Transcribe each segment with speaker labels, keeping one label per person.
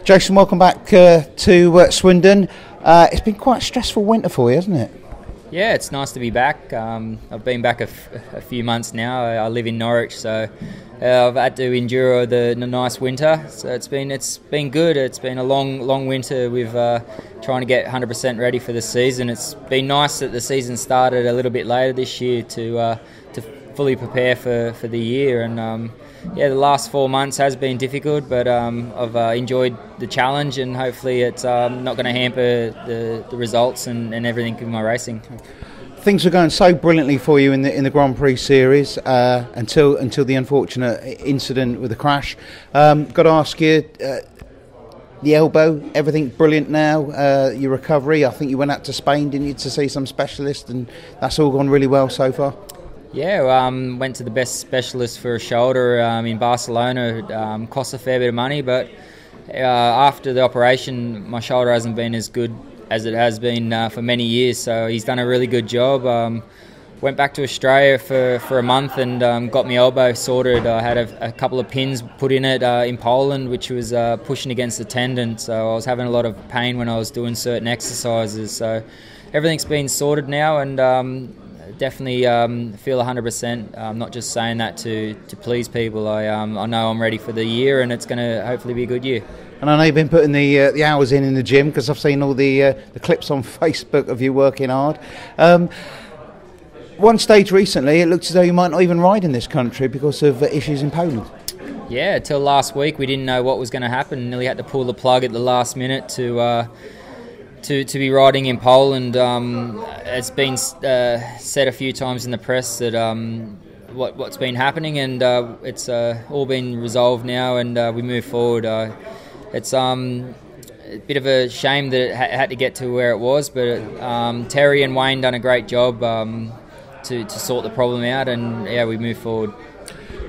Speaker 1: Jason, welcome back to Swindon. It's been quite a stressful winter for you, hasn't it?
Speaker 2: Yeah, it's nice to be back. I've been back a few months now. I live in Norwich, so I've had to endure the nice winter. So it's been good. It's been a long winter with trying to get 100% ready for the season. It's been nice that the season started a little bit later this year to fully prepare for the year. And the last 4 months has been difficult, but I've enjoyed the challenge, and hopefully it's not going to hamper the results and everything in my racing.
Speaker 1: Things were going so brilliantly for you in the Grand Prix series until the unfortunate incident with the crash. Got to ask you, the elbow, everything brilliant now. Your recovery. I think you went out to Spain, didn't you, to see some specialist, and that's all gone really well so far.
Speaker 2: Yeah, went to the best specialist for a shoulder in Barcelona. Cost a fair bit of money, but after the operation, my shoulder hasn't been as good as it has been for many years. So he's done a really good job. Went back to Australia for a month and got my elbow sorted. I had a couple of pins put in it in Poland, which was pushing against the tendon. So I was having a lot of pain when I was doing certain exercises. So everything's been sorted now, and definitely feel 100%. I'm not just saying that to please people. I know I'm ready for the year, and it's going to hopefully be a good year.
Speaker 1: And I know you've been putting the hours in the gym, because I've seen all the clips on Facebook of you working hard. One stage recently, it looked as though you might not even ride in this country because of issues in Poland.
Speaker 2: Yeah, till last week we didn't know what was going to happen. Nearly had to pull the plug at the last minute to be riding in Poland. It's been said a few times in the press that what's been happening, and it's all been resolved now, and we move forward. It's a bit of a shame that it had to get to where it was, but Terry and Wayne done a great job to sort the problem out, and we move forward.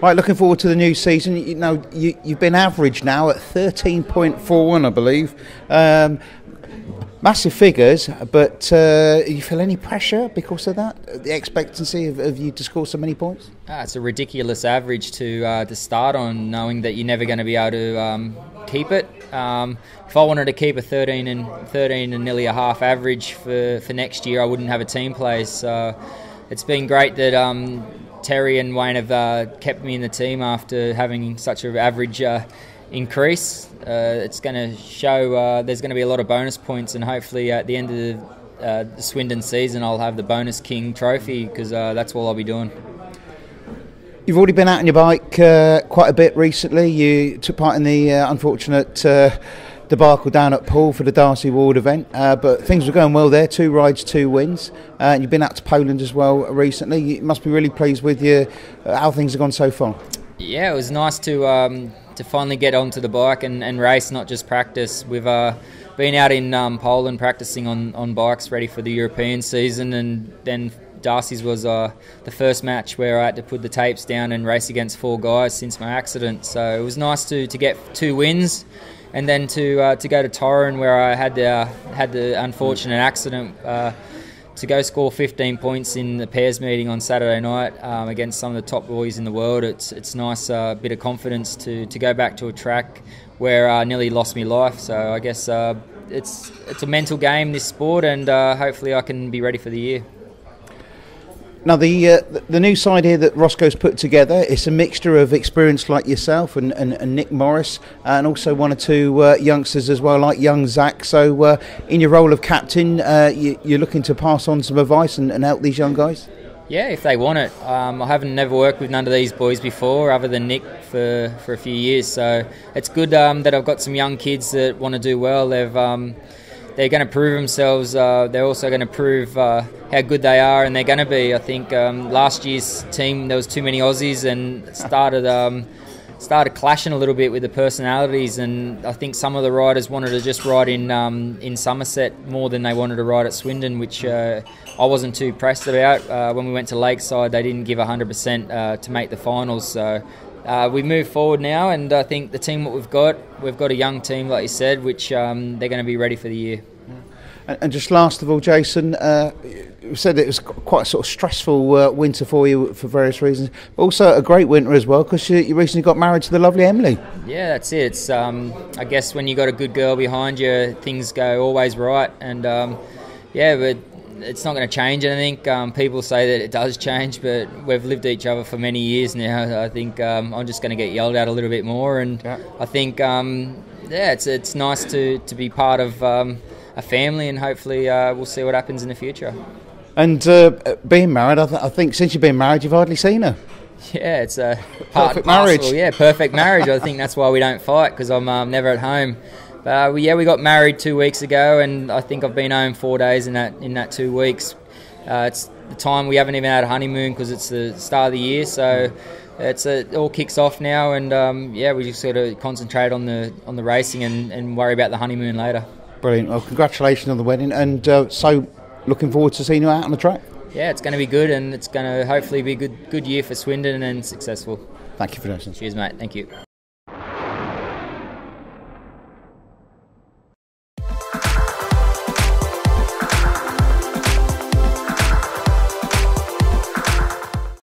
Speaker 1: Right, looking forward to the new season. You know, you've been average now at 13.41, I believe. Massive figures, but you feel any pressure because of that? The expectancy of you to score so many points?
Speaker 2: It's a ridiculous average to start on, knowing that you're never going to be able to keep it. If I wanted to keep a 13 and nearly a half average for next year, I wouldn't have a team place. So it's been great that Terry and Wayne have kept me in the team after having such an average increase. It's going to show there's going to be a lot of bonus points, and hopefully at the end of the Swindon season I'll have the Bonus King trophy, because that's all I'll be doing.
Speaker 1: You've already been out on your bike quite a bit recently. You took part in the unfortunate debacle down at Poole for the Darcy Ward event, but things were going well there. 2 rides, 2 wins, and you've been out to Poland as well recently. You must be really pleased with how things have gone so far. Yeah,
Speaker 2: it was nice to finally get onto the bike and race, not just practice. We've been out in Poland practicing on bikes ready for the European season, and then Darcy's was the first match where I had to put the tapes down and race against 4 guys since my accident. So it was nice to get 2 wins, and then to go to Torren, where I had the unfortunate accident, to go score 15 points in the pairs meeting on Saturday night against some of the top boys in the world. It's nice bit of confidence to go back to a track where I nearly lost my life. So I guess it's a mental game, this sport, and hopefully I can be ready for the year.
Speaker 1: Now the new side here that Roscoe's put together, it's a mixture of experience like yourself and Nick Morris, and also 1 or 2 youngsters as well, like young Zach. So in your role of captain, you're looking to pass on some advice and help these young guys?
Speaker 2: Yeah, if they want it. I haven't never worked with none of these boys before, other than Nick for a few years. So it's good that I've got some young kids that want to do well. They're going to prove themselves. They're also going to prove how good they are, and they're going to be. I think last year's team, there was too many Aussies, and it started clashing a little bit with the personalities. And I think some of the riders wanted to just ride in Somerset more than they wanted to ride at Swindon, which I wasn't too pressed about. When we went to Lakeside, they didn't give 100% to make the finals. So we move forward now, and I think the team what we've got a young team, like you said, which they're going to be ready for the year.
Speaker 1: And just last of all, Jason, you said it was quite a sort of stressful winter for you for various reasons, but also a great winter as well because you recently got married to the lovely Emily.
Speaker 2: Yeah, that's it. It's, I guess when you got a good girl behind you, things go always right. And but it's not going to change anything. People say that it does change, but we've lived each other for many years now. I think I'm just going to get yelled at a little bit more, and I think it's nice to be part of a family, and hopefully we'll see what happens in the future.
Speaker 1: And being married, I think since you've been married, you've hardly seen her.
Speaker 2: Yeah, it's a perfect
Speaker 1: marriage.
Speaker 2: Yeah, perfect marriage. I think that's why we don't fight, because I'm never at home. But we got married 2 weeks ago, and I think I've been home 4 days in that 2 weeks. It's the time we haven't even had a honeymoon because it's the start of the year, so it all kicks off now, and we just sort of concentrate on the racing and worry about the honeymoon later.
Speaker 1: Brilliant. Well, congratulations on the wedding, and so looking forward to seeing you out on the track.
Speaker 2: Yeah, it's going to be good, and it's going to hopefully be a good year for Swindon and successful.
Speaker 1: Thank you for listening.
Speaker 2: Cheers, mate. Thank you.